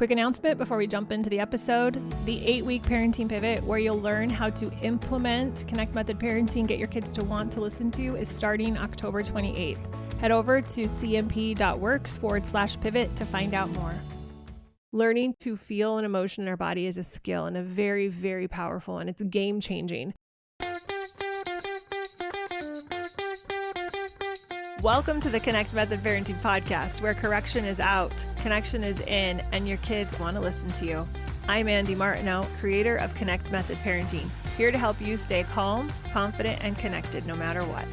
Quick announcement before we jump into the episode. The 8-week parenting pivot, where you'll learn how to implement Connect Method parenting, get your kids to want to listen to you, is starting October 28th. Head over to cmp.works/pivot to find out more. Learning to feel an emotion in our body is a skill and a very, very powerful, and it's game changing. Welcome to the Connect Method Parenting Podcast, where correction is out, connection is in, and your kids want to listen to you. I'm Andy Martineau, creator of Connect Method Parenting, here to help you stay calm, confident, and connected no matter what.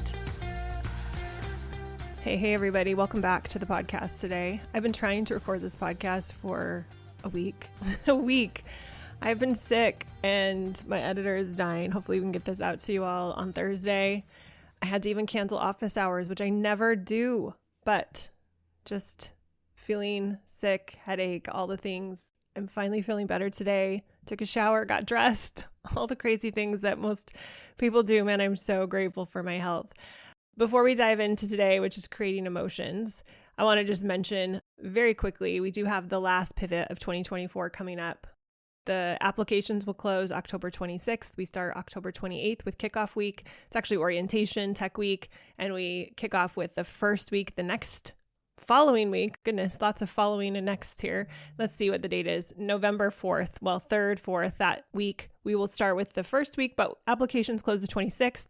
Hey, everybody. Welcome back to the podcast today. I've been trying to record this podcast for a week. I've been sick and my editor is dying. Hopefully we can get this out to you all on Thursday. I had to even cancel office hours, which I never do, but just feeling sick, headache, all the things. I'm finally feeling better today. Took a shower, got dressed, all the crazy things that most people do. Man, I'm so grateful for my health. Before we dive into today, which is creating emotions, I want to just mention very quickly, we do have the last pivot of 2024 coming up. The applications will close October 26th. We start October 28th with kickoff week. It's actually orientation, tech week, and we kick off with the first week, the next following week. Goodness, lots of following and next here. Let's see what the date is. November 4th, 3rd, 4th, that week. We will start with the first week, but applications close the 26th.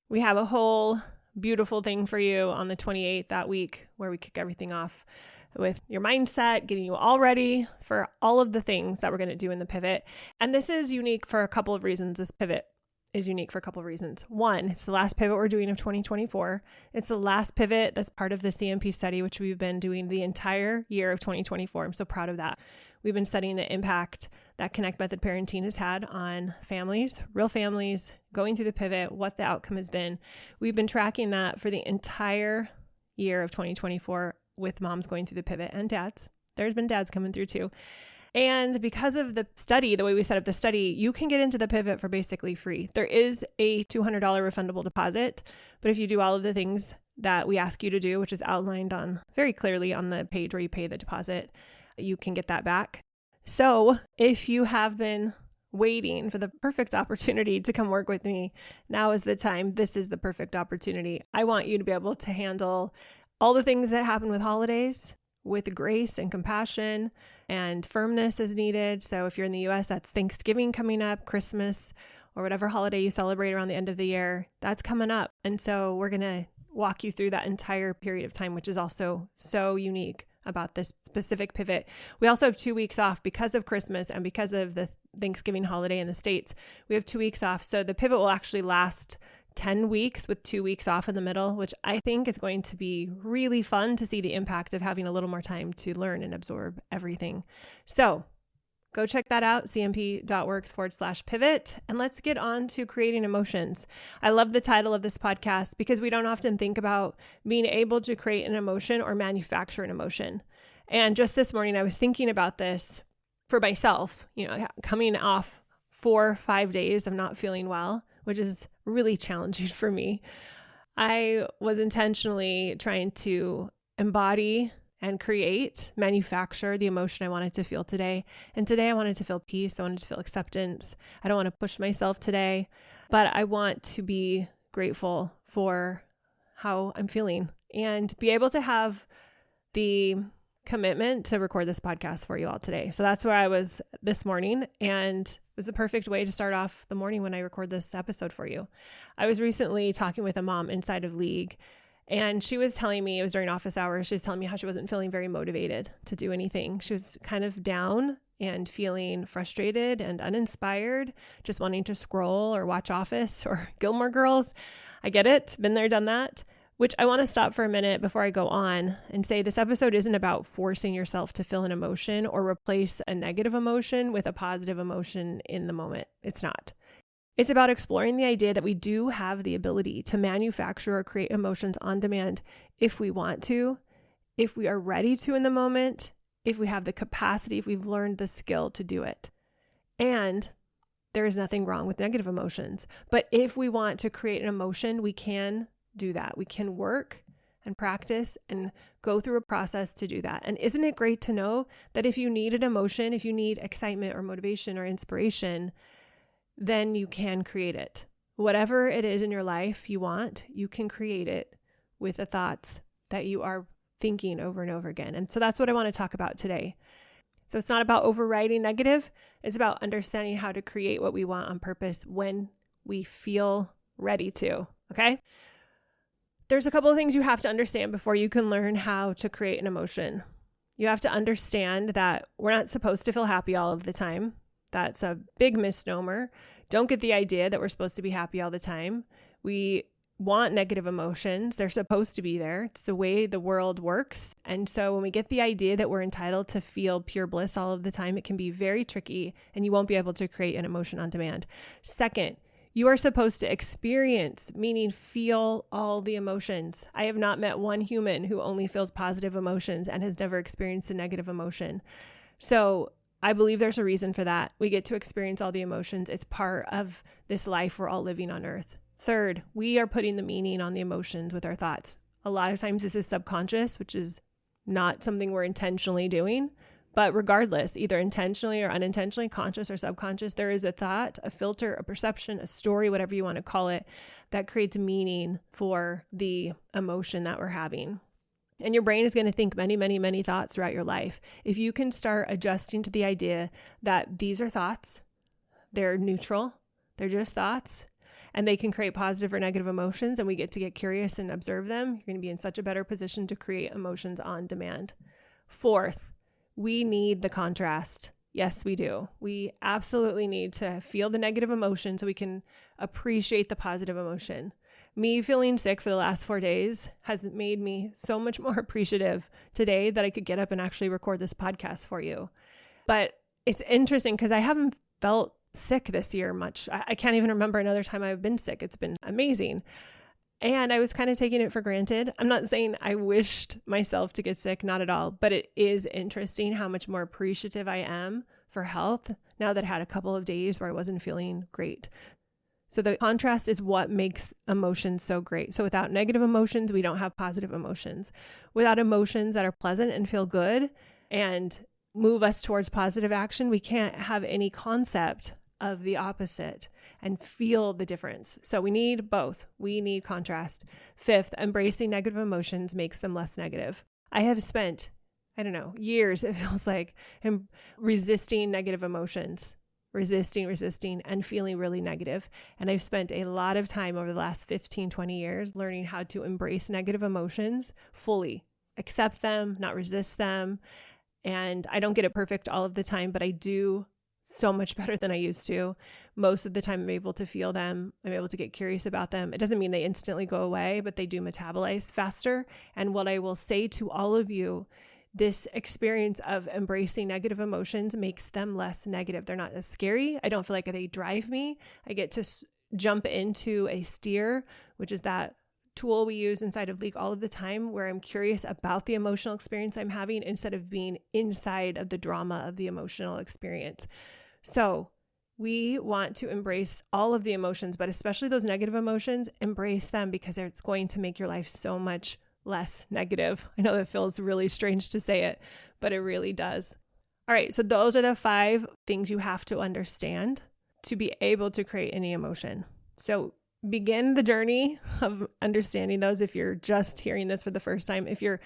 We have a whole beautiful thing for you on the 28th that week, where we kick everything off with your mindset, getting you all ready for all of the things that we're going to do in the pivot. And this is unique for a couple of reasons. This pivot is unique for a couple of reasons. One, it's the last pivot we're doing of 2024. It's the last pivot that's part of the CMP study, which we've been doing the entire year of 2024. I'm so proud of that. We've been studying the impact that Connect Method Parenting has had on families, real families, going through the pivot, what the outcome has been. We've been tracking that for the entire year of 2024 with moms going through the pivot and dads. There's been dads coming through too. And because of the study, the way we set up the study, you can get into the pivot for basically free. There is a $200 refundable deposit, but if you do all of the things that we ask you to do, which is outlined on very clearly on the page where you pay the deposit, you can get that back. So if you have been waiting for the perfect opportunity to come work with me, now is the time. This is the perfect opportunity. I want you to be able to handle all the things that happen with holidays with grace and compassion and firmness as needed. So if you're in the US, that's Thanksgiving coming up, Christmas, or whatever holiday you celebrate around the end of the year, that's coming up. And so we're going to walk you through that entire period of time, which is also so unique about this specific pivot. We also have 2 weeks off because of Christmas and because of the Thanksgiving holiday in the States. We have 2 weeks off. So the pivot will actually last 10 weeks with 2 weeks off in the middle, which I think is going to be really fun to see the impact of having a little more time to learn and absorb everything. So go check that out, cmp.works/pivot, and let's get on to creating emotions. I love the title of this podcast because we don't often think about being able to create an emotion or manufacture an emotion. And just this morning, I was thinking about this for myself, coming off 4 or 5 days of not feeling well, which is really challenging for me. I was intentionally trying to embody and manufacture the emotion I wanted to feel today. And today I wanted to feel peace. I wanted to feel acceptance. I don't want to push myself today, but I want to be grateful for how I'm feeling and be able to have the commitment to record this podcast for you all today. So that's where I was this morning, and it was the perfect way to start off the morning when I record this episode for you. I was recently talking with a mom inside of League, and she was telling me, it was during office hours, she was telling me how she wasn't feeling very motivated to do anything. She was kind of down and feeling frustrated and uninspired, just wanting to scroll or watch Office or Gilmore Girls. I get it. Been there, done that. Which I want to stop for a minute before I go on and say this episode isn't about forcing yourself to feel an emotion or replace a negative emotion with a positive emotion in the moment. It's not. It's about exploring the idea that we do have the ability to manufacture or create emotions on demand if we want to, if we are ready to in the moment, if we have the capacity, if we've learned the skill to do it. And there is nothing wrong with negative emotions. But if we want to create an emotion, we can do that. We can work and practice and go through a process to do that. And isn't it great to know that if you need an emotion, if you need excitement or motivation or inspiration, then you can create it. Whatever it is in your life you want, you can create it with the thoughts that you are thinking over and over again. And so that's what I want to talk about today. So it's not about overriding negative. It's about understanding how to create what we want on purpose when we feel ready to, okay? There's a couple of things you have to understand before you can learn how to create an emotion. You have to understand that we're not supposed to feel happy all of the time. That's a big misnomer. Don't get the idea that we're supposed to be happy all the time. We want negative emotions. They're supposed to be there. It's the way the world works. And so when we get the idea that we're entitled to feel pure bliss all of the time, it can be very tricky and you won't be able to create an emotion on demand. Second, you are supposed to experience, meaning feel all the emotions. I have not met one human who only feels positive emotions and has never experienced a negative emotion. So I believe there's a reason for that. We get to experience all the emotions. It's part of this life we're all living on earth. Third, we are putting the meaning on the emotions with our thoughts. A lot of times this is subconscious, which is not something we're intentionally doing. But regardless, either intentionally or unintentionally, conscious or subconscious, there is a thought, a filter, a perception, a story, whatever you want to call it, that creates meaning for the emotion that we're having. And your brain is going to think many, many, many thoughts throughout your life. If you can start adjusting to the idea that these are thoughts, they're neutral, they're just thoughts, and they can create positive or negative emotions, and we get to get curious and observe them, you're going to be in such a better position to create emotions on demand. Fourth, we need the contrast. Yes, we do. We absolutely need to feel the negative emotion so we can appreciate the positive emotion. Me feeling sick for the last 4 days has made me so much more appreciative today that I could get up and actually record this podcast for you. But it's interesting because I haven't felt sick this year much. I can't even remember another time I've been sick. It's been amazing. And I was kind of taking it for granted. I'm not saying I wished myself to get sick, not at all, but it is interesting how much more appreciative I am for health now that I had a couple of days where I wasn't feeling great. So the contrast is what makes emotions so great. So without negative emotions, we don't have positive emotions. Without emotions that are pleasant and feel good and move us towards positive action, we can't have any concept of the opposite and feel the difference. So we need both. We need contrast. Fifth, embracing negative emotions makes them less negative. I have spent, years, it feels like, resisting negative emotions, resisting and feeling really negative. And I've spent a lot of time over the last 15, 20 years learning how to embrace negative emotions fully, accept them, not resist them. And I don't get it perfect all of the time, but I do so much better than I used to. Most of the time I'm able to feel them. I'm able to get curious about them. It doesn't mean they instantly go away, but they do metabolize faster. And what I will say to all of you, this experience of embracing negative emotions makes them less negative. They're not as scary. I don't feel like they drive me. I get to jump into a steer, which is that tool we use inside of Leak all of the time, where I'm curious about the emotional experience I'm having instead of being inside of the drama of the emotional experience. So we want to embrace all of the emotions, but especially those negative emotions, embrace them because it's going to make your life so much less negative. I know that feels really strange to say it, but it really does. All right, so those are the 5 things you have to understand to be able to create any emotion. So begin the journey of understanding those if you're just hearing this for the first time. If you're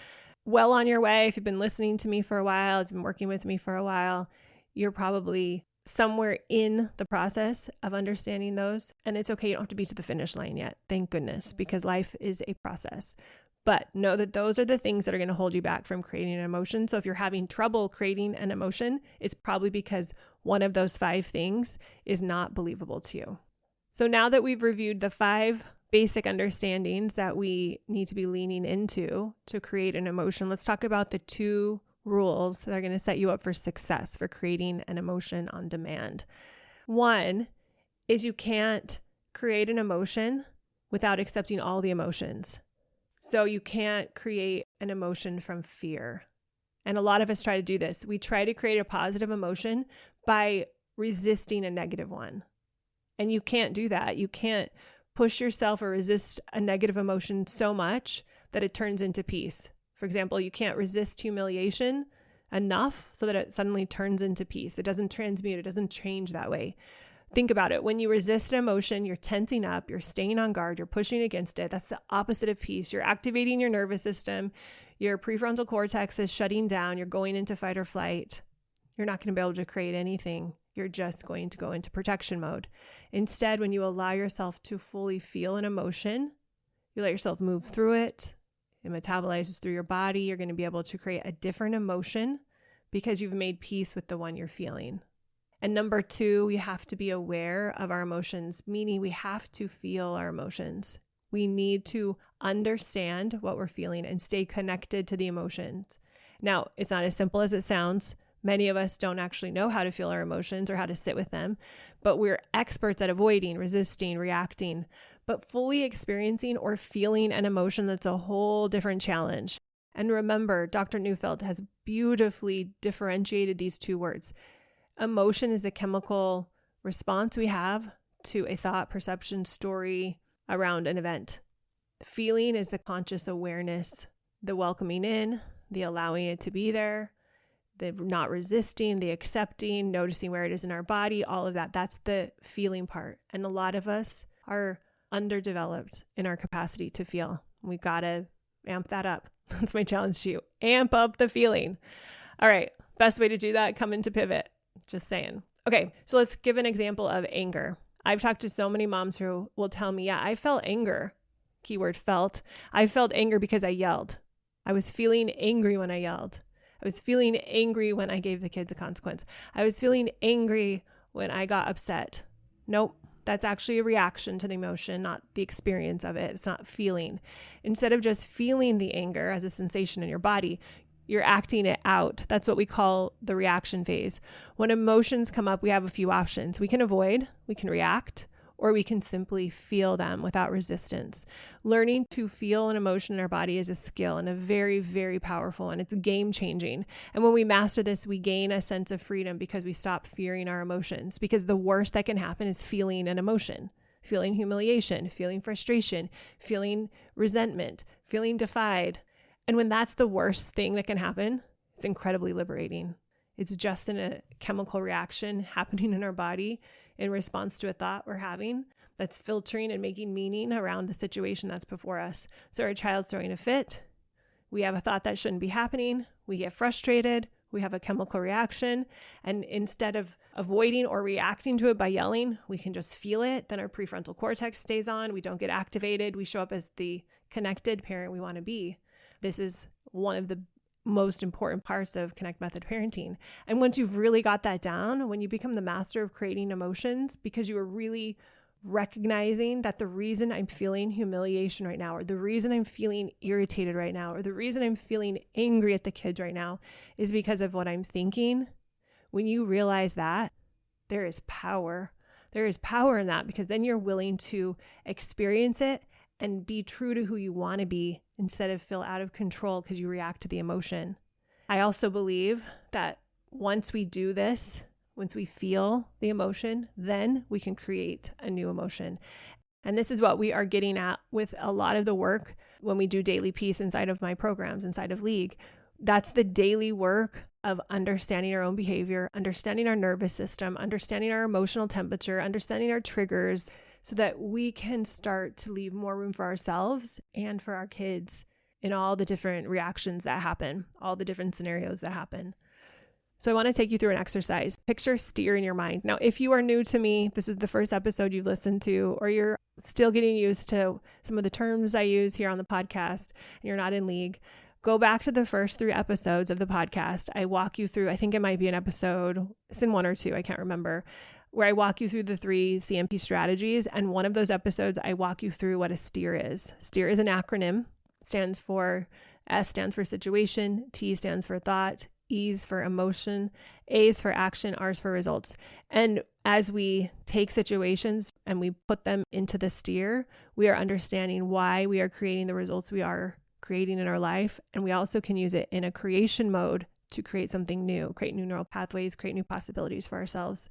well on your way, if you've been listening to me for a while, if you've been working with me for a while, you're probably somewhere in the process of understanding those. And it's okay. You don't have to be to the finish line yet. Thank goodness, because life is a process. But know that those are the things that are going to hold you back from creating an emotion. So if you're having trouble creating an emotion, it's probably because one of those 5 things is not believable to you. So now that we've reviewed the 5 basic understandings that we need to be leaning into to create an emotion, let's talk about the 2 rules that are going to set you up for success for creating an emotion on demand. One is you can't create an emotion without accepting all the emotions. So you can't create an emotion from fear. And a lot of us try to do this. We try to create a positive emotion by resisting a negative one. And you can't do that. You can't push yourself or resist a negative emotion so much that it turns into peace. For example, you can't resist humiliation enough so that it suddenly turns into peace. It doesn't transmute. It doesn't change that way. Think about it. When you resist an emotion, you're tensing up, you're staying on guard, you're pushing against it. That's the opposite of peace. You're activating your nervous system. Your prefrontal cortex is shutting down. You're going into fight or flight. You're not going to be able to create anything. You're just going to go into protection mode. Instead, when you allow yourself to fully feel an emotion, you let yourself move through it. It metabolizes through your body. You're going to be able to create a different emotion because you've made peace with the one you're feeling. And number 2, we have to be aware of our emotions, meaning we have to feel our emotions. We need to understand what we're feeling and stay connected to the emotions. Now, it's not as simple as it sounds. Many of us don't actually know how to feel our emotions or how to sit with them, but we're experts at avoiding, resisting, reacting. But fully experiencing or feeling an emotion, that's a whole different challenge. And remember, Dr. Neufeld has beautifully differentiated these two words. Emotion is the chemical response we have to a thought, perception, story around an event. Feeling is the conscious awareness, the welcoming in, the allowing it to be there, the not resisting, the accepting, noticing where it is in our body, all of that. That's the feeling part. And a lot of us are underdeveloped in our capacity to feel. We've got to amp that up. That's my challenge to you. Amp up the feeling. All right. Best way to do that, come into pivot. Just saying. Okay. So let's give an example of anger. I've talked to so many moms who will tell me, yeah, I felt anger. Keyword felt. I felt anger because I yelled. I was feeling angry when I yelled. I was feeling angry when I gave the kids a consequence. I was feeling angry when I got upset. Nope. That's actually a reaction to the emotion, not the experience of it. It's not feeling. Instead of just feeling the anger as a sensation in your body, you're acting it out. That's what we call the reaction phase. When emotions come up, we have a few options. We can avoid, we can react, or we can simply feel them without resistance. Learning to feel an emotion in our body is a skill and a very, very powerful, and it's game changing. And when we master this, we gain a sense of freedom because we stop fearing our emotions, because the worst that can happen is feeling an emotion, feeling humiliation, feeling frustration, feeling resentment, feeling defied. And when that's the worst thing that can happen, it's incredibly liberating. It's just a chemical reaction happening in our body in response to a thought we're having that's filtering and making meaning around the situation that's before us. So our child's throwing a fit. We have a thought that shouldn't be happening. We get frustrated. We have a chemical reaction. And instead of avoiding or reacting to it by yelling, we can just feel it. Then our prefrontal cortex stays on. We don't get activated. We show up as the connected parent we want to be. This is one of the most important parts of Connect Method parenting. And once you've really got that down, when you become the master of creating emotions, because you are really recognizing that the reason I'm feeling humiliation right now, or the reason I'm feeling irritated right now, or the reason I'm feeling angry at the kids right now is because of what I'm thinking. When you realize that, there is power. There is power in that, because then you're willing to experience it and be true to who you want to be instead of feel out of control because you react to the emotion. I also believe that once we do this, once we feel the emotion, then we can create a new emotion. And this is what we are getting at with a lot of the work when we do daily peace inside of my programs, inside of League. That's the daily work of understanding our own behavior, understanding our nervous system, understanding our emotional temperature, understanding our triggers, so that we can start to leave more room for ourselves and for our kids in all the different reactions that happen, all the different scenarios that happen. So I want to take you through an exercise. Picture steer in your mind. Now, if you are new to me, this is the first episode you've listened to, or you're still getting used to some of the terms I use here on the podcast, and you're not in League, go back to the first 3 episodes of the podcast. I walk you through, I think it might be an episode, it's in 1 or 2, I can't remember, where I walk you through the 3 CMP strategies. And one of those episodes, I walk you through what a STEER is. STEER is an acronym. It stands for, S stands for situation, T stands for thought, E is for emotion, A is for action, R is for results. And as we take situations and we put them into the STEER, we are understanding why we are creating the results we are creating in our life. And we also can use it in a creation mode to create something new, create new neural pathways, create new possibilities for ourselves.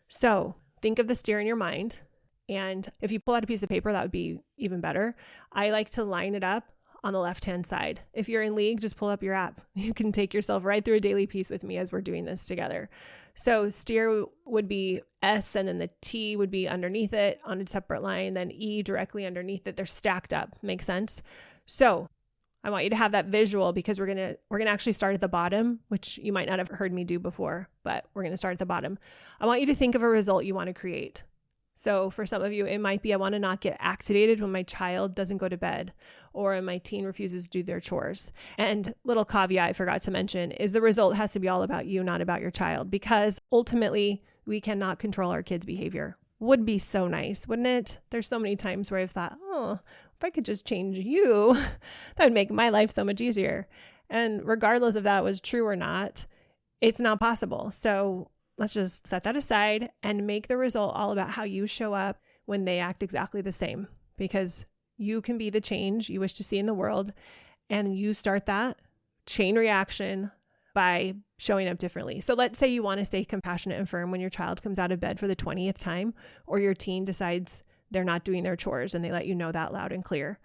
So think of the STEER in your mind. And if you pull out a piece of paper, that would be even better. I like to line it up on the left-hand side. If you're in League, just pull up your app. You can take yourself right through a daily piece with me as we're doing this together. So steer would be S, and then the T would be underneath it on a separate line, then E directly underneath it. They're stacked up. Makes sense? So I want you to have that visual, because we're gonna actually start at the bottom, which you might not have heard me do before, but we're gonna start at the bottom. I want you to think of a result you want to create. So for some of you, it might be, I want to not get activated when my child doesn't go to bed, or when my teen refuses to do their chores. And little caveat I forgot to mention is the result has to be all about you, not about your child, because ultimately we cannot control our kids' behavior. Would be so nice, wouldn't it? There's so many times where I've thought, oh, if I could just change you, that would make my life so much easier. And regardless if that was true or not, it's not possible. So let's just set that aside and make the result all about how you show up when they act exactly the same, because you can be the change you wish to see in the world. And you start that chain reaction by showing up differently. So let's say you want to stay compassionate and firm when your child comes out of bed for the 20th time, or your teen decides they're not doing their chores and they let you know that loud and clear.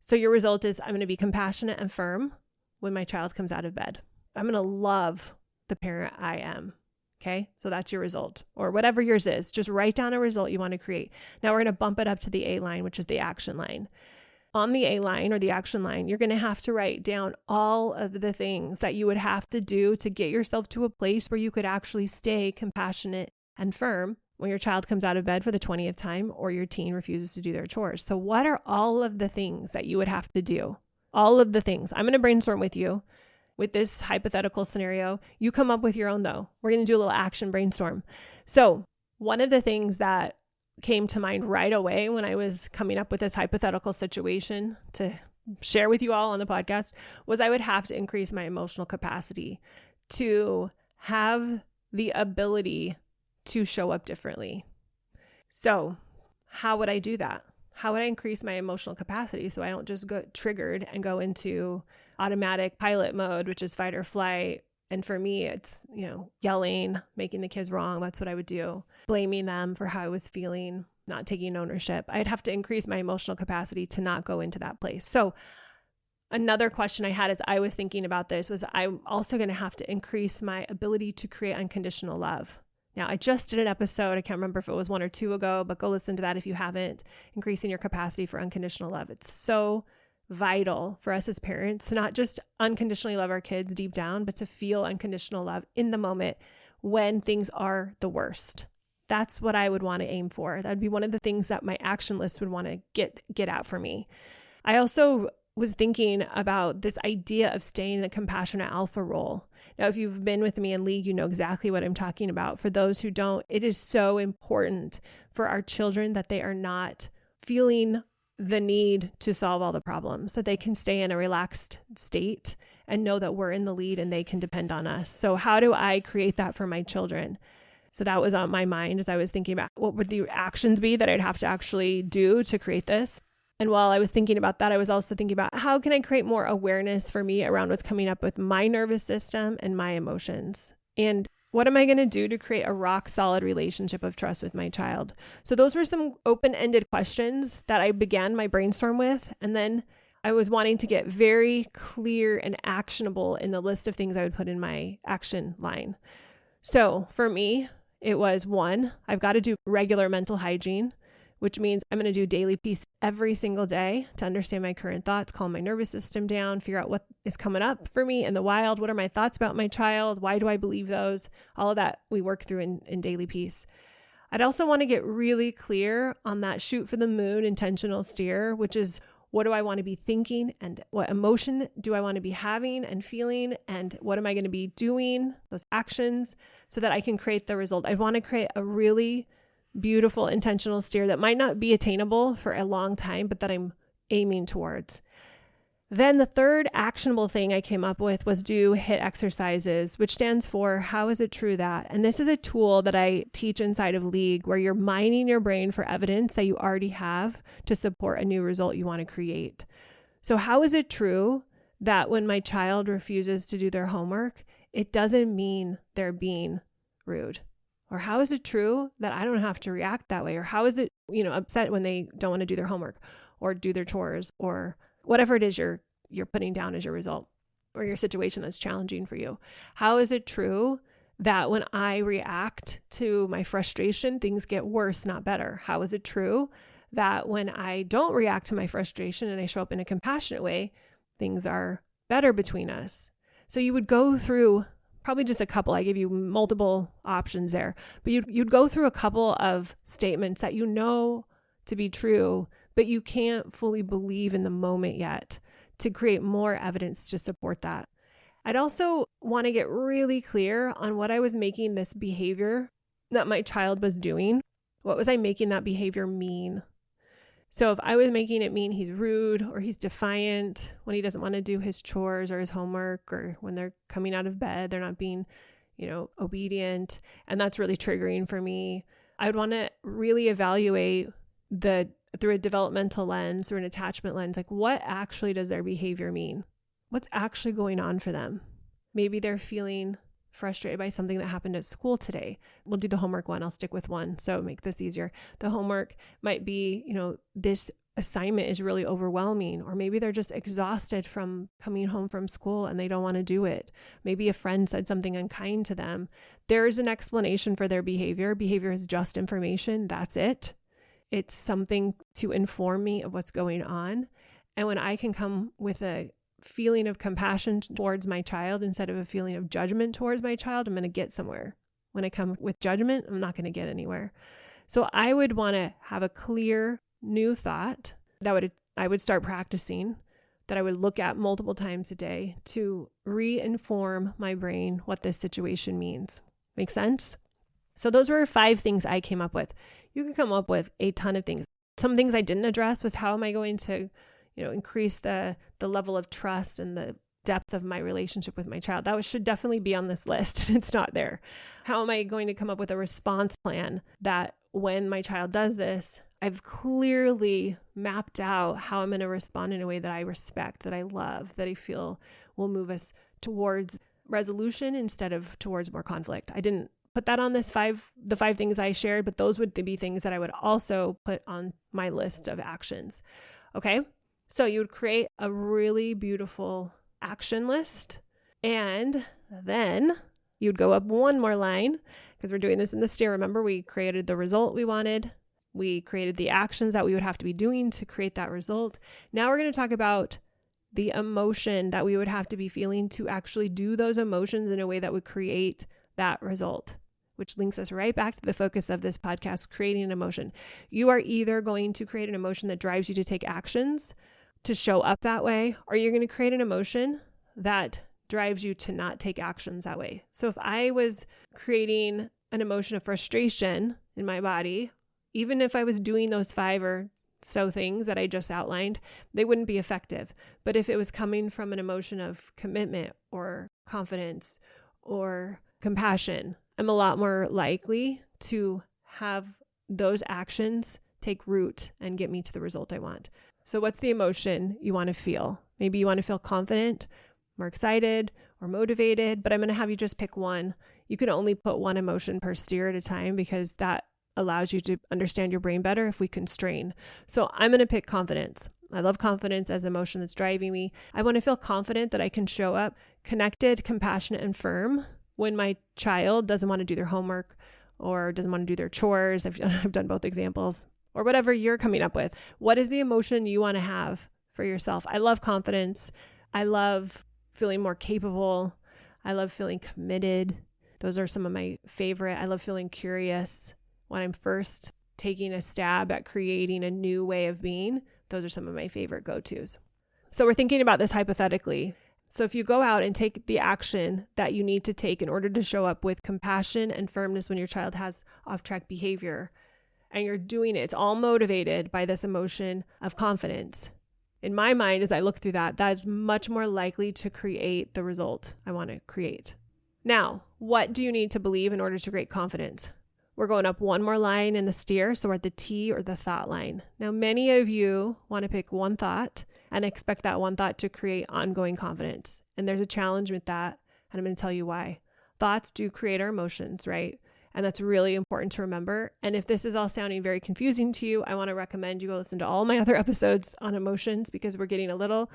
So your result is, I'm going to be compassionate and firm when my child comes out of bed. I'm going to love the parent I am. Okay, so that's your result, or whatever yours is. Just write down a result you want to create. Now we're going to bump it up to the A line, which is the action line. On the A line or the action line, you're going to have to write down all of the things that you would have to do to get yourself to a place where you could actually stay compassionate and firm when your child comes out of bed for the 20th time, or your teen refuses to do their chores. So what are all of the things that you would have to do? All of the things. I'm going to brainstorm with you. With this hypothetical scenario, you come up with your own though. We're going to do a little action brainstorm. So one of the things that came to mind right away when I was coming up with this hypothetical situation to share with you all on the podcast was I would have to increase my emotional capacity to have the ability to show up differently. So how would I do that? How would I increase my emotional capacity so I don't just get triggered and go into automatic pilot mode, which is fight or flight? And for me, it's, yelling, making the kids wrong. That's what I would do. Blaming them for how I was feeling, not taking ownership. I'd have to increase my emotional capacity to not go into that place. So another question I had as I was thinking about this was, I'm also going to have to increase my ability to create unconditional love. Now, I just did an episode, I can't remember if it was 1 or 2 ago, but go listen to that if you haven't. Increasing your capacity for unconditional love. It's so vital for us as parents to not just unconditionally love our kids deep down, but to feel unconditional love in the moment when things are the worst. That's what I would want to aim for. That would be one of the things that my action list would want to get out for me. I also was thinking about this idea of staying in the compassionate alpha role. Now, if you've been with me in League, you know exactly what I'm talking about. For those who don't, it is so important for our children that they are not feeling the need to solve all the problems, that they can stay in a relaxed state and know that we're in the lead and they can depend on us. So how do I create that for my children? So that was on my mind as I was thinking about what would the actions be that I'd have to actually do to create this. And while I was thinking about that, I was also thinking about how can I create more awareness for me around what's coming up with my nervous system and my emotions? And what am I going to do to create a rock solid relationship of trust with my child? So those were some open-ended questions that I began my brainstorm with. And then I was wanting to get very clear and actionable in the list of things I would put in my action line. So for me, it was 1, I've got to do regular mental hygiene, which means I'm going to do daily peace every single day to understand my current thoughts, calm my nervous system down, figure out what is coming up for me in the wild. What are my thoughts about my child? Why do I believe those? All of that we work through in daily peace. I'd also want to get really clear on that shoot for the moon intentional steer, which is what do I want to be thinking and what emotion do I want to be having and feeling, and what am I going to be doing, those actions, so that I can create the result. I want to create a really beautiful intentional steer that might not be attainable for a long time, but that I'm aiming towards. Then the third actionable thing I came up with was do HIT exercises, which stands for how is it true that? And this is a tool that I teach inside of League where you're mining your brain for evidence that you already have to support a new result you want to create. So how is it true that when my child refuses to do their homework, it doesn't mean they're being rude? Or how is it true that I don't have to react that way? Or how is it, upset when they don't want to do their homework or do their chores or whatever it is you're putting down as your result or your situation that's challenging for you. How is it true that when I react to my frustration, things get worse, not better? How is it true that when I don't react to my frustration and I show up in a compassionate way, things are better between us? So you would go through probably just a couple. I gave you multiple options there, but you'd go through a couple of statements that you know to be true, but you can't fully believe in the moment yet, to create more evidence to support that. I'd also want to get really clear on what I was making this behavior that my child was doing. What was I making that behavior mean? So if I was making it mean he's rude or he's defiant when he doesn't want to do his chores or his homework, or when they're coming out of bed, they're not being, obedient, and that's really triggering for me, I would want to really evaluate through a developmental lens, through an attachment lens, like what actually does their behavior mean? What's actually going on for them? Maybe they're feeling frustrated by something that happened at school today. We'll do the homework one. I'll stick with one, so make this easier. The homework might be, this assignment is really overwhelming, or maybe they're just exhausted from coming home from school and they don't want to do it. Maybe a friend said something unkind to them. There is an explanation for their behavior. Behavior is just information. That's it. It's something to inform me of what's going on. And when I can come with a feeling of compassion towards my child instead of a feeling of judgment towards my child, I'm going to get somewhere. When I come with judgment, I'm not going to get anywhere. So I would want to have a clear new thought that I would start practicing, that I would look at multiple times a day to re-inform my brain what this situation means. Make sense? So those were 5 things I came up with. You can come up with a ton of things. Some things I didn't address was how am I going to, increase the level of trust and the depth of my relationship with my child. That should definitely be on this list, and it's not there. How am I going to come up with a response plan that when my child does this, I've clearly mapped out how I'm going to respond in a way that I respect, that I love, that I feel will move us towards resolution instead of towards more conflict. I didn't put that on the 5 things I shared, but those would be things that I would also put on my list of actions. Okay. So you would create a really beautiful action list, and then you'd go up one more line, because we're doing this in the steer. Remember, we created the result we wanted. We created the actions that we would have to be doing to create that result. Now we're going to talk about the emotion that we would have to be feeling to actually do those emotions in a way that would create that result, which links us right back to the focus of this podcast, creating an emotion. You are either going to create an emotion that drives you to take actions to show up that way, or you're going to create an emotion that drives you to not take actions that way. So if I was creating an emotion of frustration in my body, even if I was doing those 5 or so things that I just outlined, they wouldn't be effective. But if it was coming from an emotion of commitment or confidence or compassion, I'm a lot more likely to have those actions take root and get me to the result I want. So what's the emotion you want to feel? Maybe you want to feel confident, more excited, or motivated, but I'm going to have you just pick one. You can only put one emotion per steer at a time, because that allows you to understand your brain better if we constrain. So I'm going to pick confidence. I love confidence as an emotion that's driving me. I want to feel confident that I can show up connected, compassionate, and firm when my child doesn't want to do their homework or doesn't want to do their chores. I've done both examples, or whatever you're coming up with. What is the emotion you want to have for yourself? I love confidence. I love feeling more capable. I love feeling committed. Those are some of my favorite. I love feeling curious. When I'm first taking a stab at creating a new way of being, those are some of my favorite go-tos. So we're thinking about this hypothetically. So if you go out and take the action that you need to take in order to show up with compassion and firmness when your child has off-track behavior, and you're doing it, it's all motivated by this emotion of confidence. In my mind, as I look through that is much more likely to create the result I want to create. Now, what do you need to believe in order to create confidence? We're going up one more line in the steer, so we're at the T, or the thought line. Now, many of you want to pick one thought and expect that one thought to create ongoing confidence. And there's a challenge with that, and I'm going to tell you why. Thoughts do create our emotions, right? And that's really important to remember. And if this is all sounding very confusing to you, I want to recommend you go listen to all my other episodes on emotions, because we're getting a little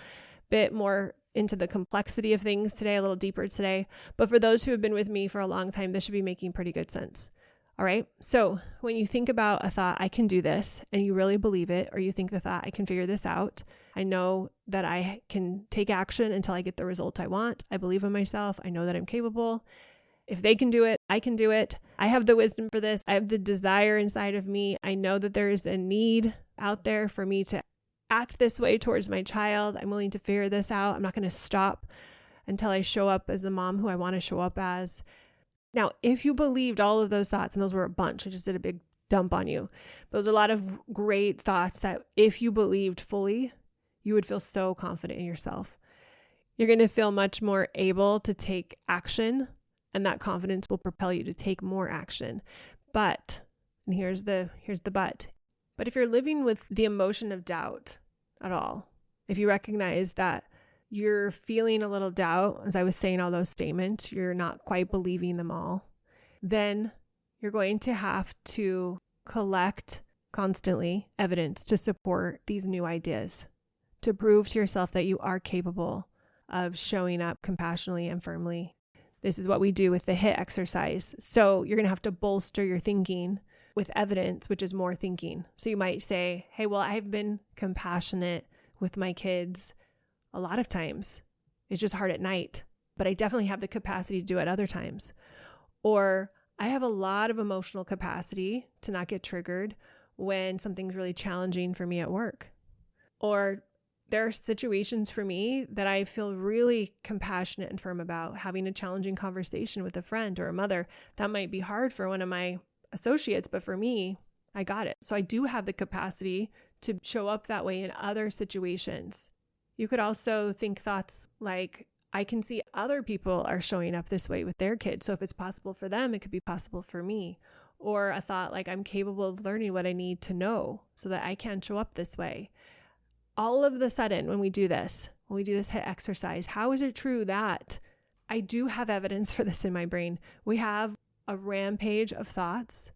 bit more into the complexity of things today, a little deeper today. But for those who have been with me for a long time, this should be making pretty good sense. All right. So when you think about a thought, I can do this, and you really believe it, or you think the thought, I can figure this out. I know that I can take action until I get the result I want. I believe in myself. I know that I'm capable. If they can do it, I can do it. I have the wisdom for this. I have the desire inside of me. I know that there is a need out there for me to act this way towards my child. I'm willing to figure this out. I'm not going to stop until I show up as the mom who I want to show up as. Now, if you believed all of those thoughts, and those were a bunch, I just did a big dump on you. Those are a lot of great thoughts that if you believed fully, you would feel so confident in yourself. You're going to feel much more able to take action, and that confidence will propel you to take more action. But, and here's the but if you're living with the emotion of doubt at all, if you recognize that you're feeling a little doubt, as I was saying all those statements, you're not quite believing them all, then you're going to have to collect constantly evidence to support these new ideas, to prove to yourself that you are capable of showing up compassionately and firmly. This is what we do with the HIT exercise. So you're going to have to bolster your thinking with evidence, which is more thinking. So you might say, hey, well, I've been compassionate with my kids a lot of times. It's just hard at night, but I definitely have the capacity to do it other times. Or I have a lot of emotional capacity to not get triggered when something's really challenging for me at work. Or there are situations for me that I feel really compassionate and firm about, having a challenging conversation with a friend or a mother. That might be hard for one of my associates, but for me, I got it. So I do have the capacity to show up that way in other situations. You could also think thoughts like, I can see other people are showing up this way with their kids. So if it's possible for them, it could be possible for me. Or a thought like, I'm capable of learning what I need to know so that I can show up this way. All of the sudden, when we do this HIT exercise, how is it true that I do have evidence for this in my brain? We have a rampage of thoughts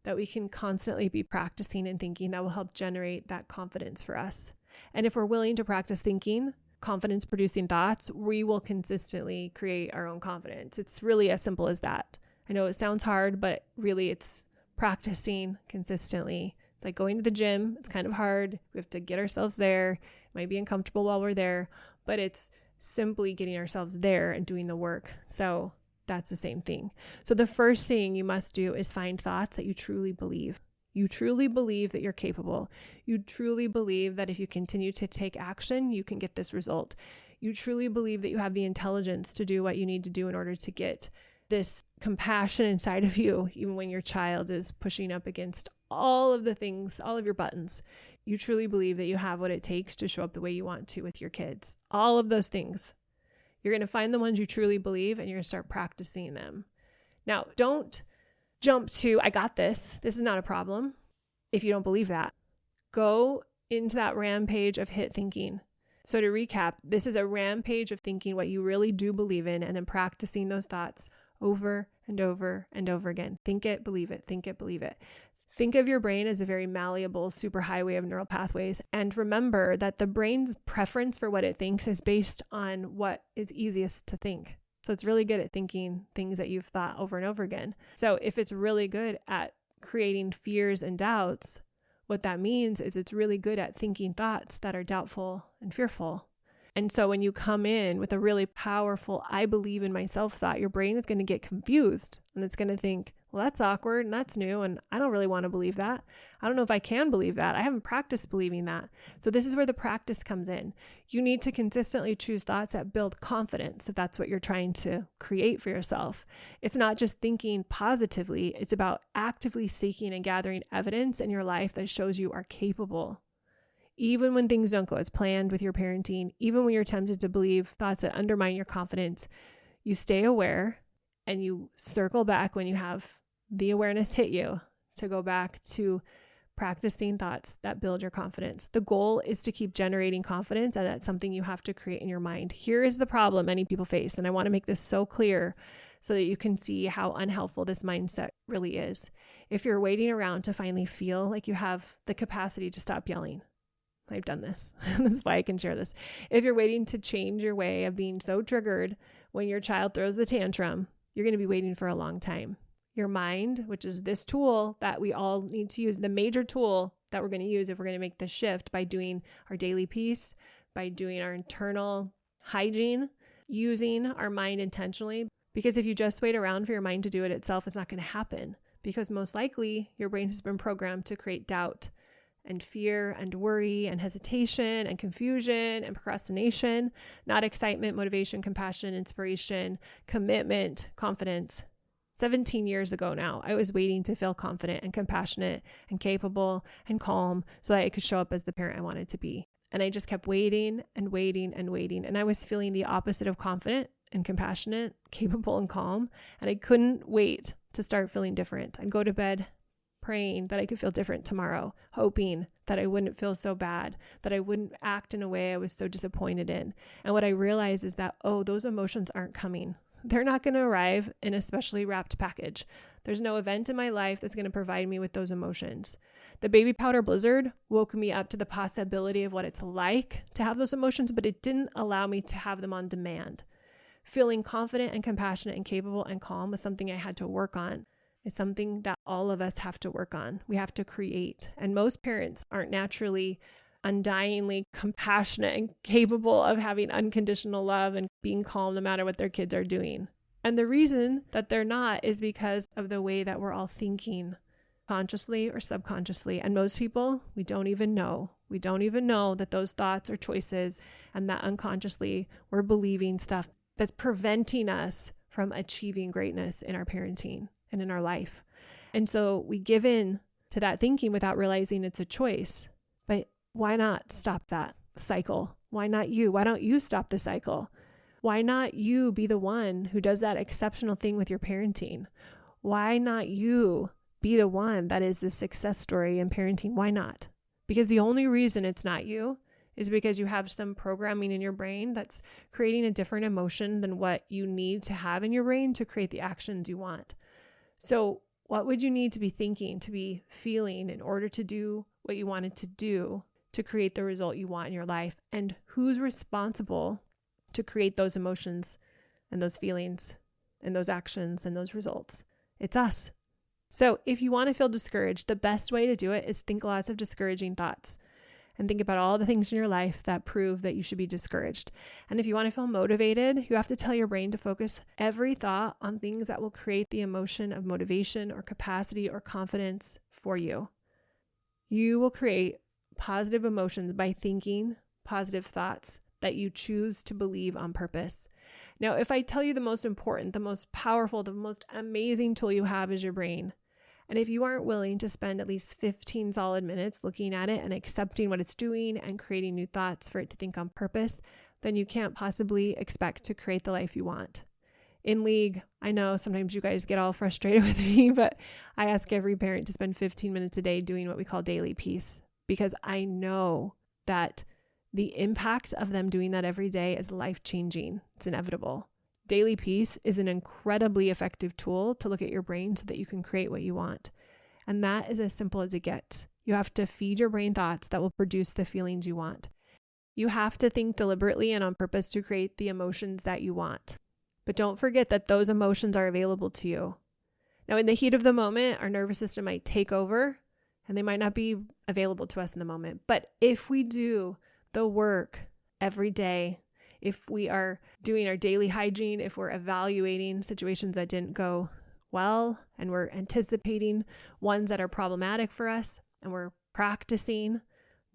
that we can constantly be practicing and thinking that will help generate that confidence for us. And if we're willing to practice thinking, confidence producing thoughts, we will consistently create our own confidence. It's really as simple as that. I know it sounds hard, but really it's practicing consistently. Like going to the gym, it's kind of hard. We have to get ourselves there. It might be uncomfortable while we're there, but it's simply getting ourselves there and doing the work. So that's the same thing. So the first thing you must do is find thoughts that you truly believe. You truly believe that you're capable. You truly believe that if you continue to take action, you can get this result. You truly believe that you have the intelligence to do what you need to do in order to get this compassion inside of you, even when your child is pushing up against all of the things, all of your buttons. You truly believe that you have what it takes to show up the way you want to with your kids. All of those things. You're going to find the ones you truly believe, and you're going to start practicing them. Now, don't jump to, I got this. This is not a problem. If you don't believe that, go into that rampage of HIT thinking. So to recap, this is a rampage of thinking what you really do believe in, and then practicing those thoughts over and over and over again. Think it, believe it, think it, believe it. Think of your brain as a very malleable superhighway of neural pathways. And remember that the brain's preference for what it thinks is based on what is easiest to think. So it's really good at thinking things that you've thought over and over again. So if it's really good at creating fears and doubts, what that means is it's really good at thinking thoughts that are doubtful and fearful. And so when you come in with a really powerful, I believe in myself thought, your brain is going to get confused and it's going to think, well, that's awkward and that's new. And I don't really want to believe that. I don't know if I can believe that. I haven't practiced believing that. So this is where the practice comes in. You need to consistently choose thoughts that build confidence if that's what you're trying to create for yourself. It's not just thinking positively. It's about actively seeking and gathering evidence in your life that shows you are capable. Even when things don't go as planned with your parenting, even when you're tempted to believe thoughts that undermine your confidence, you stay aware and you circle back when you have the awareness hit you to go back to practicing thoughts that build your confidence. The goal is to keep generating confidence, and that's something you have to create in your mind. Here is the problem many people face, and I want to make this so clear so that you can see how unhelpful this mindset really is. If you're waiting around to finally feel like you have the capacity to stop yelling, I've done this. This is why I can share this. If you're waiting to change your way of being so triggered when your child throws the tantrum, you're going to be waiting for a long time. Your mind, which is this tool that we all need to use, the major tool that we're going to use if we're going to make the shift by doing our daily peace, by doing our internal hygiene, using our mind intentionally. Because if you just wait around for your mind to do it itself, it's not going to happen. Because most likely your brain has been programmed to create doubt and fear and worry and hesitation and confusion and procrastination, not excitement, motivation, compassion, inspiration, commitment, confidence. 17 years ago now, I was waiting to feel confident and compassionate and capable and calm so that I could show up as the parent I wanted to be. And I just kept waiting and waiting and waiting. And I was feeling the opposite of confident and compassionate, capable and calm. And I couldn't wait to start feeling different. I'd go to bed praying that I could feel different tomorrow, hoping that I wouldn't feel so bad, that I wouldn't act in a way I was so disappointed in. And what I realized is that, those emotions aren't coming. They're not going to arrive in a specially wrapped package. There's no event in my life that's going to provide me with those emotions. The baby powder blizzard woke me up to the possibility of what it's like to have those emotions, but it didn't allow me to have them on demand. Feeling confident and compassionate and capable and calm was something I had to work on. It's something that all of us have to work on. We have to create. And most parents aren't naturally undyingly compassionate and capable of having unconditional love and being calm no matter what their kids are doing. And the reason that they're not is because of the way that we're all thinking, consciously or subconsciously. And most people, we don't even know. We don't even know that those thoughts are choices and that unconsciously we're believing stuff that's preventing us from achieving greatness in our parenting and in our life. And so we give in to that thinking without realizing it's a choice. But why not stop that cycle? Why not you? Why don't you stop the cycle? Why not you be the one who does that exceptional thing with your parenting? Why not you be the one that is the success story in parenting? Why not? Because the only reason it's not you is because you have some programming in your brain that's creating a different emotion than what you need to have in your brain to create the actions you want. So what would you need to be thinking, to be feeling in order to do what you wanted to do to create the result you want in your life? And who's responsible to create those emotions and those feelings and those actions and those results? It's us. So if you want to feel discouraged, the best way to do it is think lots of discouraging thoughts and think about all the things in your life that prove that you should be discouraged. And if you want to feel motivated, you have to tell your brain to focus every thought on things that will create the emotion of motivation or capacity or confidence for you. You will create positive emotions by thinking positive thoughts that you choose to believe on purpose. Now, if I tell you the most important, the most powerful, the most amazing tool you have is your brain, and if you aren't willing to spend at least 15 solid minutes looking at it and accepting what it's doing and creating new thoughts for it to think on purpose, then you can't possibly expect to create the life you want. In League, I know sometimes you guys get all frustrated with me, but I ask every parent to spend 15 minutes a day doing what we call daily peace, because I know that the impact of them doing that every day is life-changing. It's inevitable. Daily peace is an incredibly effective tool to look at your brain so that you can create what you want. And that is as simple as it gets. You have to feed your brain thoughts that will produce the feelings you want. You have to think deliberately and on purpose to create the emotions that you want. But don't forget that those emotions are available to you. Now, in the heat of the moment, our nervous system might take over and they might not be available to us in the moment. But if we do the work every day, if we are doing our daily hygiene, if we're evaluating situations that didn't go well, and we're anticipating ones that are problematic for us, and we're practicing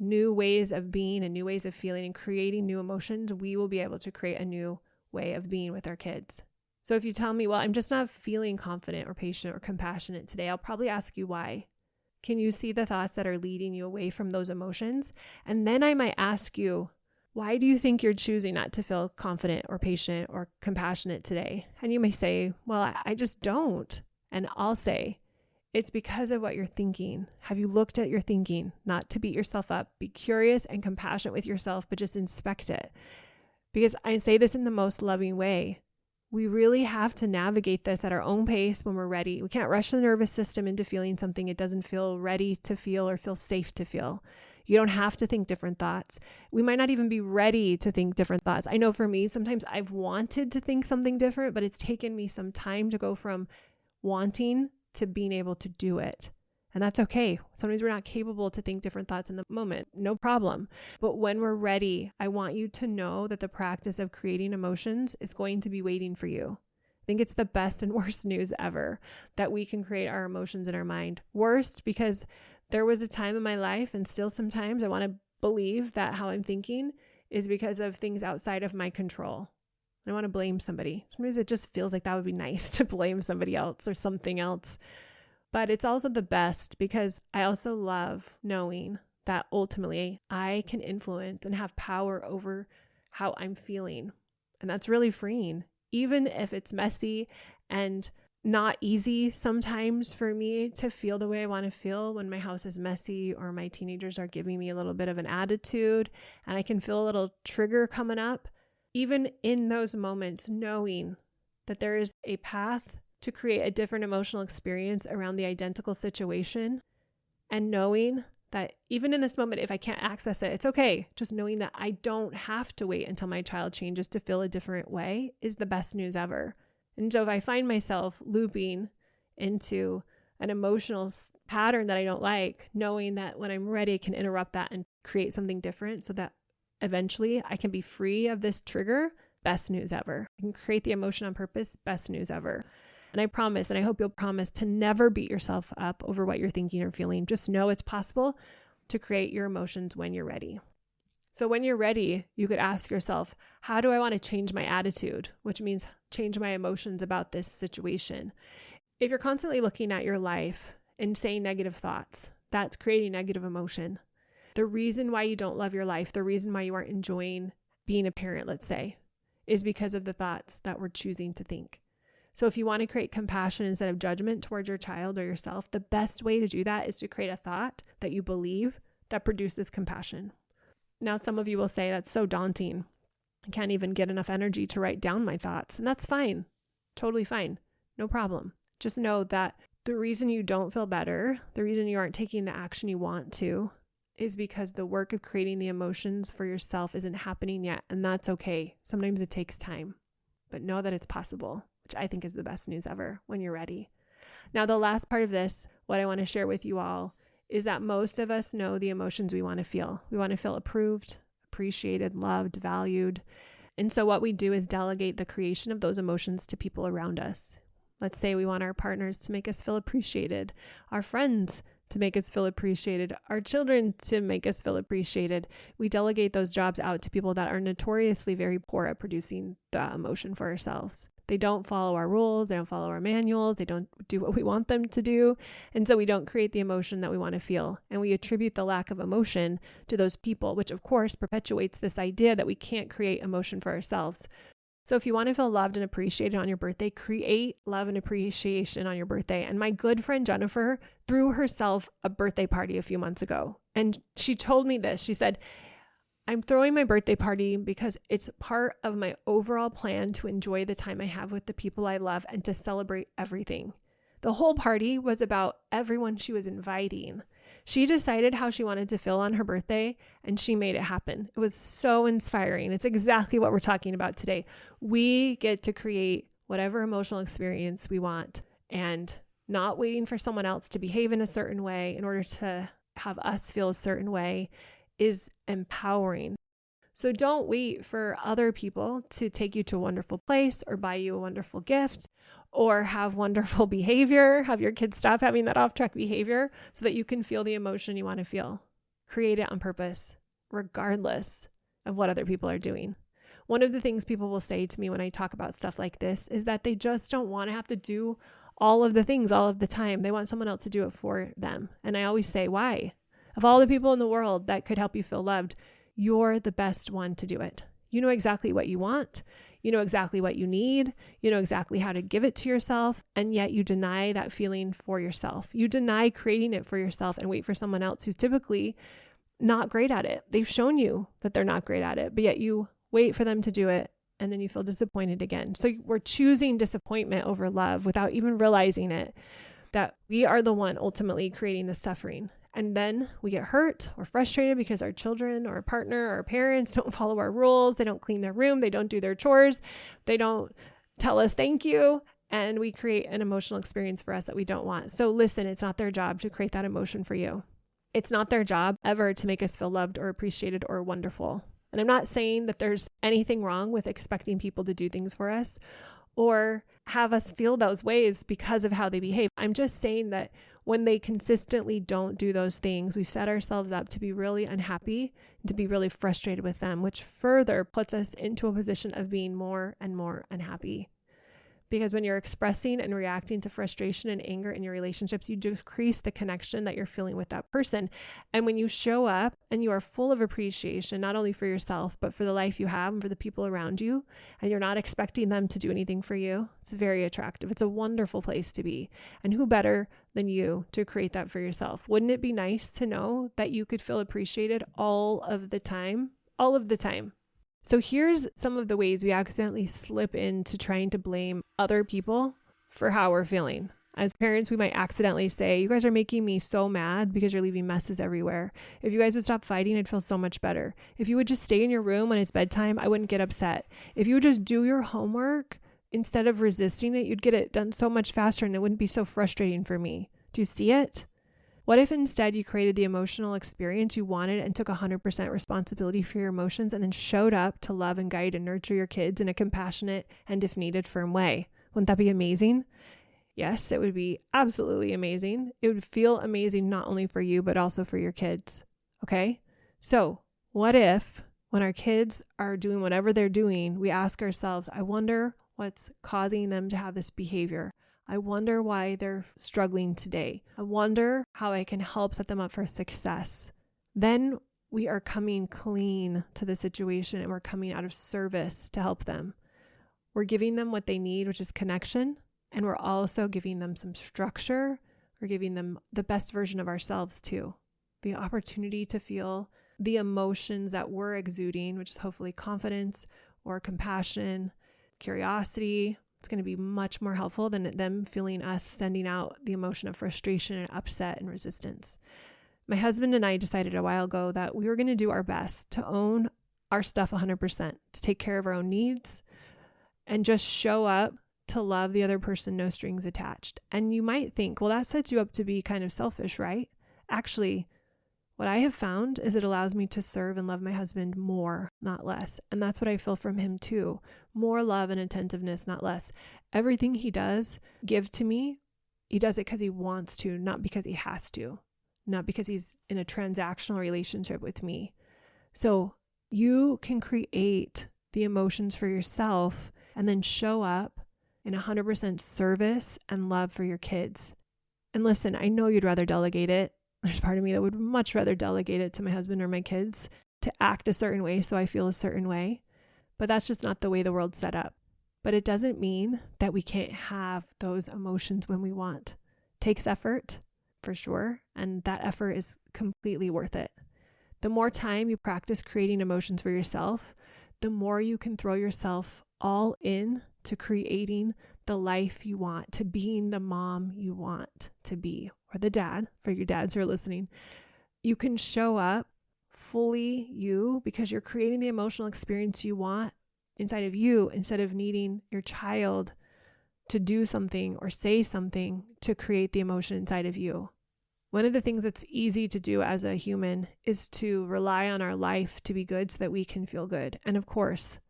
new ways of being and new ways of feeling and creating new emotions, we will be able to create a new way of being with our kids. So if you tell me, well, I'm just not feeling confident or patient or compassionate today, I'll probably ask you why. Can you see the thoughts that are leading you away from those emotions? And then I might ask you, why do you think you're choosing not to feel confident or patient or compassionate today? And you may say, well, I just don't. And I'll say, it's because of what you're thinking. Have you looked at your thinking? Not to beat yourself up. Be curious and compassionate with yourself, but just inspect it. Because I say this in the most loving way. We really have to navigate this at our own pace when we're ready. We can't rush the nervous system into feeling something it doesn't feel ready to feel or feel safe to feel. You don't have to think different thoughts. We might not even be ready to think different thoughts. I know for me, sometimes I've wanted to think something different, but it's taken me some time to go from wanting to being able to do it. And that's okay. Sometimes we're not capable to think different thoughts in the moment. No problem. But when we're ready, I want you to know that the practice of creating emotions is going to be waiting for you. I think it's the best and worst news ever that we can create our emotions in our mind. Worst because there was a time in my life, and still sometimes I want to believe that how I'm thinking is because of things outside of my control. I want to blame somebody. Sometimes it just feels like that would be nice to blame somebody else or something else. But it's also the best because I also love knowing that ultimately I can influence and have power over how I'm feeling. And that's really freeing, even if it's messy and not easy sometimes for me to feel the way I want to feel when my house is messy or my teenagers are giving me a little bit of an attitude and I can feel a little trigger coming up. Even in those moments, knowing that there is a path to create a different emotional experience around the identical situation, and knowing that even in this moment, if I can't access it, it's okay. Just knowing that I don't have to wait until my child changes to feel a different way is the best news ever. And so if I find myself looping into an emotional pattern that I don't like, knowing that when I'm ready, I can interrupt that and create something different so that eventually I can be free of this trigger, best news ever. I can create the emotion on purpose, best news ever. And I promise, and I hope you'll promise to never beat yourself up over what you're thinking or feeling. Just know it's possible to create your emotions when you're ready. So when you're ready, you could ask yourself, how do I want to change my attitude? Which means change my emotions about this situation. If you're constantly looking at your life and saying negative thoughts, that's creating negative emotion. The reason why you don't love your life, the reason why you aren't enjoying being a parent, let's say, is because of the thoughts that we're choosing to think. So if you want to create compassion instead of judgment towards your child or yourself, the best way to do that is to create a thought that you believe that produces compassion. Now, some of you will say that's so daunting. I can't even get enough energy to write down my thoughts. And that's fine. Totally fine. No problem. Just know that the reason you don't feel better, the reason you aren't taking the action you want to, is because the work of creating the emotions for yourself isn't happening yet. And that's okay. Sometimes it takes time. But know that it's possible, which I think is the best news ever when you're ready. Now, the last part of this, what I want to share with you all, is that most of us know the emotions we want to feel. We want to feel approved, appreciated, loved, valued. And so what we do is delegate the creation of those emotions to people around us. Let's say we want our partners to make us feel appreciated, our friends to make us feel appreciated, our children to make us feel appreciated. We delegate those jobs out to people that are notoriously very poor at producing the emotion for ourselves. They don't follow our rules, they don't follow our manuals, they don't do what we want them to do. And so we don't create the emotion that we want to feel. And we attribute the lack of emotion to those people, which of course perpetuates this idea that we can't create emotion for ourselves. So if you want to feel loved and appreciated on your birthday, create love and appreciation on your birthday. And my good friend Jennifer threw herself a birthday party a few months ago. And she told me this. She said, I'm throwing my birthday party because it's part of my overall plan to enjoy the time I have with the people I love and to celebrate everything. The whole party was about everyone she was inviting. She decided how she wanted to feel on her birthday and she made it happen. It was so inspiring. It's exactly what we're talking about today. We get to create whatever emotional experience we want and not waiting for someone else to behave in a certain way in order to have us feel a certain way is empowering. So don't wait for other people to take you to a wonderful place or buy you a wonderful gift or have wonderful behavior, have your kids stop having that off-track behavior so that you can feel the emotion you want to feel. Create it on purpose, regardless of what other people are doing. One of the things people will say to me when I talk about stuff like this is that they just don't want to have to do all of the things all of the time. They want someone else to do it for them. And I always say, why? Of all the people in the world that could help you feel loved, you're the best one to do it. You know exactly what you want. You know exactly what you need. You know exactly how to give it to yourself. And yet you deny that feeling for yourself. You deny creating it for yourself and wait for someone else who's typically not great at it. They've shown you that they're not great at it, but yet you wait for them to do it and then you feel disappointed again. So we're choosing disappointment over love without even realizing it, that we are the one ultimately creating the suffering. And then we get hurt or frustrated because our children or our partner or our parents don't follow our rules. They don't clean their room. They don't do their chores. They don't tell us thank you. And we create an emotional experience for us that we don't want. So listen, it's not their job to create that emotion for you. It's not their job ever to make us feel loved or appreciated or wonderful. And I'm not saying that there's anything wrong with expecting people to do things for us or have us feel those ways because of how they behave. I'm just saying that when they consistently don't do those things, we've set ourselves up to be really unhappy and to be really frustrated with them, which further puts us into a position of being more and more unhappy. Because when you're expressing and reacting to frustration and anger in your relationships, you decrease the connection that you're feeling with that person. And when you show up and you are full of appreciation, not only for yourself, but for the life you have and for the people around you, and you're not expecting them to do anything for you, it's very attractive. It's a wonderful place to be. And who better than you to create that for yourself? Wouldn't it be nice to know that you could feel appreciated all of the time? All of the time. So here's some of the ways we accidentally slip into trying to blame other people for how we're feeling. As parents, we might accidentally say, you guys are making me so mad because you're leaving messes everywhere. If you guys would stop fighting, I'd feel so much better. If you would just stay in your room when it's bedtime, I wouldn't get upset. If you would just do your homework instead of resisting it, you'd get it done so much faster and it wouldn't be so frustrating for me. Do you see it? What if instead you created the emotional experience you wanted and took 100% responsibility for your emotions and then showed up to love and guide and nurture your kids in a compassionate and, if needed, firm way? Wouldn't that be amazing? Yes, it would be absolutely amazing. It would feel amazing not only for you, but also for your kids. Okay? So what if when our kids are doing whatever they're doing, we ask ourselves, I wonder what's causing them to have this behavior? I wonder why they're struggling today. I wonder how I can help set them up for success. Then we are coming clean to the situation and we're coming out of service to help them. We're giving them what they need, which is connection. And we're also giving them some structure. We're giving them the best version of ourselves too. The opportunity to feel the emotions that we're exuding, which is hopefully confidence or compassion, curiosity. It's going to be much more helpful than them feeling us sending out the emotion of frustration and upset and resistance. My husband and I decided a while ago that we were going to do our best to own our stuff 100%, to take care of our own needs and just show up to love the other person, no strings attached. And you might think, well, that sets you up to be kind of selfish, right? Actually, what I have found is it allows me to serve and love my husband more, not less. And that's what I feel from him too. More love and attentiveness, not less. Everything he does give to me, he does it because he wants to, not because he has to, not because he's in a transactional relationship with me. So you can create the emotions for yourself and then show up in 100% service and love for your kids. And listen, I know you'd rather delegate it. There's part of me that would much rather delegate it to my husband or my kids to act a certain way so I feel a certain way. But that's just not the way the world's set up. But it doesn't mean that we can't have those emotions when we want. It takes effort, for sure, and that effort is completely worth it. The more time you practice creating emotions for yourself, the more you can throw yourself all in to creating the life you want, to being the mom you want to be, or the dad, for you dads who are listening. You can show up fully you because you're creating the emotional experience you want inside of you instead of needing your child to do something or say something to create the emotion inside of you. One of the things that's easy to do as a human is to rely on our life to be good so that we can feel good. And of course,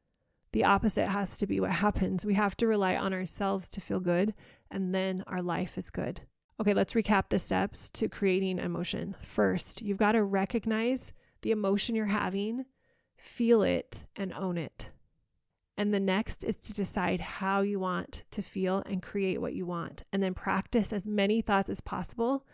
the opposite has to be what happens. We have to rely on ourselves to feel good, and then our life is good. Okay, let's recap the steps to creating emotion. First, you've got to recognize the emotion you're having, feel it, and own it. And the next is to decide how you want to feel and create what you want. And then practice as many thoughts as possible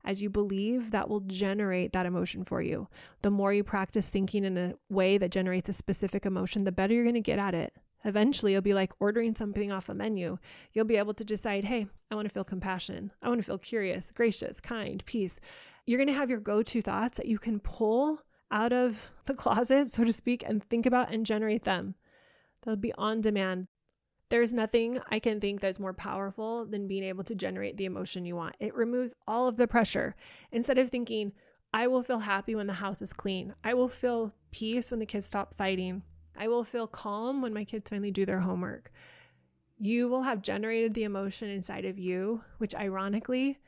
as you believe that will generate that emotion for you. The more you practice thinking in a way that generates a specific emotion, the better you're going to get at it. Eventually, it'll be like ordering something off a menu. You'll be able to decide, hey, I want to feel compassion. I want to feel curious, gracious, kind, peace. You're going to have your go-to thoughts that you can pull out of the closet, so to speak, and think about and generate them. They'll be on demand. There's nothing I can think that's more powerful than being able to generate the emotion you want. It removes all of the pressure. Instead of thinking, I will feel happy when the house is clean. I will feel peace when the kids stop fighting. I will feel calm when my kids finally do their homework. You will have generated the emotion inside of you, which ironically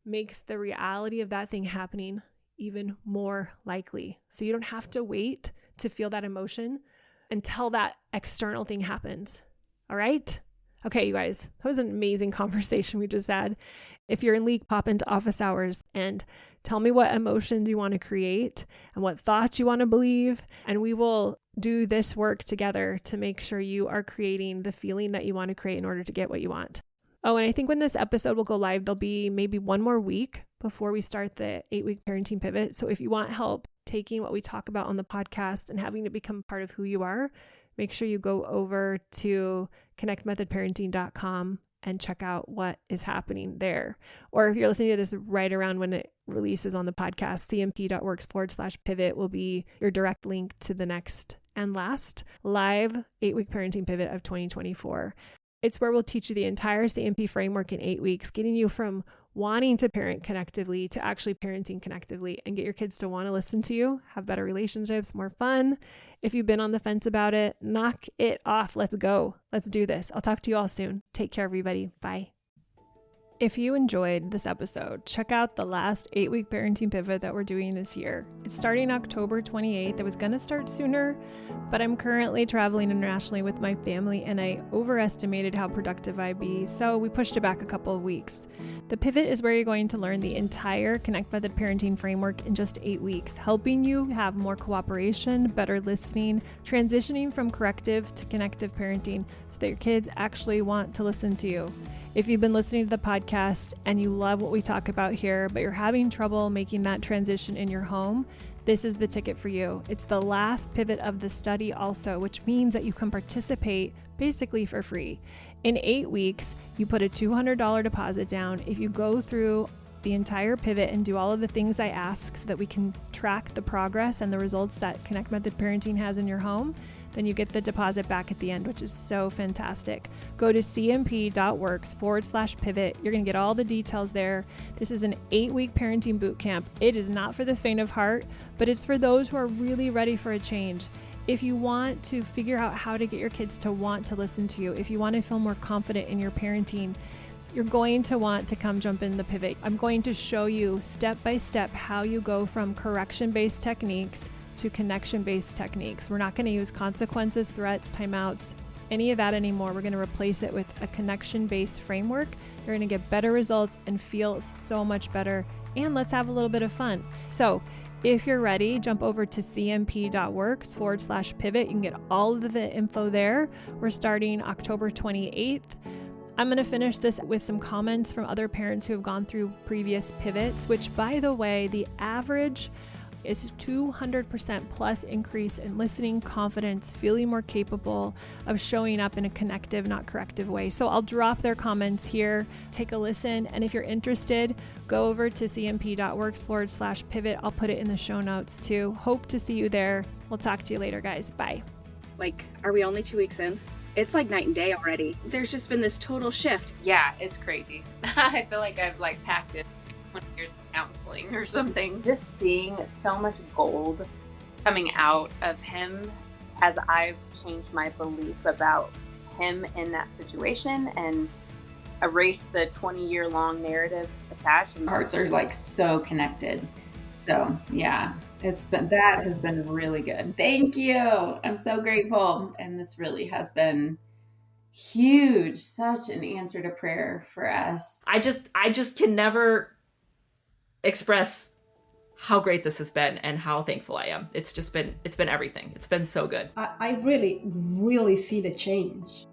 makes the reality of that thing happening even more likely. So you don't have to wait to feel that emotion until that external thing happens. All right? Okay, you guys, that was an amazing conversation we just had. If you're in Leak, pop into office hours and tell me what emotions you want to create and what thoughts you want to believe. And we will do this work together to make sure you are creating the feeling that you want to create in order to get what you want. Oh, and I think when this episode will go live, there'll be maybe one more week before we start the 8-week parenting pivot. So if you want help taking what we talk about on the podcast and having it become part of who you are, make sure you go over to connectmethodparenting.com and check out what is happening there. Or if you're listening to this right around when it releases on the podcast, cmp.works/pivot will be your direct link to the next and last live 8-week parenting pivot of 2024. It's where we'll teach you the entire CMP framework in 8 weeks, getting you from wanting to parent connectively to actually parenting connectively, and get your kids to want to listen to you, have better relationships, more fun. If you've been on the fence about it, knock it off. Let's go. Let's do this. I'll talk to you all soon. Take care, everybody. Bye. If you enjoyed this episode, check out the last 8-week parenting pivot that we're doing this year. It's starting October 28th. It was going to start sooner, but I'm currently traveling internationally with my family and I overestimated how productive I'd be, so we pushed it back a couple of weeks. The pivot is where you're going to learn the entire Connect Method parenting framework in just 8 weeks, helping you have more cooperation, better listening, transitioning from corrective to connective parenting so that your kids actually want to listen to you. If you've been listening to the podcast and you love what we talk about here, but you're having trouble making that transition in your home, this is the ticket for you. It's the last pivot of the study also, which means that you can participate basically for free. In 8 weeks, you put a $200 deposit down. If you go through the entire pivot and do all of the things I ask so that we can track the progress and the results that Connect Method Parenting has in your home, then you get the deposit back at the end, which is so fantastic. Go to cmp.works/pivot. You're going to get all the details there. This is an 8-week parenting boot camp. It is not for the faint of heart, but it's for those who are really ready for a change. If you want to figure out how to get your kids to want to listen to you, if you want to feel more confident in your parenting, you're going to want to come jump in the pivot. I'm going to show you step by step how you go from correction-based techniques to connection-based techniques. We're not going to use consequences, threats, timeouts, any of that anymore. We're going to replace it with a connection-based framework. You're going to get better results and feel so much better. And let's have a little bit of fun. So if you're ready, jump over to cmp.works/pivot. You can get all of the info there. We're starting October 28th. I'm going to finish this with some comments from other parents who have gone through previous pivots, which, by the way, the average is 200% plus increase in listening, confidence, feeling more capable of showing up in a connective, not corrective way. So I'll drop their comments here. Take a listen. And if you're interested, go over to cmp.works/pivot. I'll put it in the show notes too. Hope to see you there. We'll talk to you later, guys. Bye. Like, are we only 2 weeks in? It's like night and day already. There's just been this total shift. Yeah, it's crazy. I feel like I've packed in 20 years of counseling or something. Just seeing so much gold coming out of him as I've changed my belief about him in that situation and erased the 20-year-long narrative attached. Our hearts are so connected. So yeah, that has been really good. Thank you. I'm so grateful. And this really has been huge, such an answer to prayer for us. I just can never express how great this has been and how thankful I am. It's been everything. It's been so good. I really, really see the change.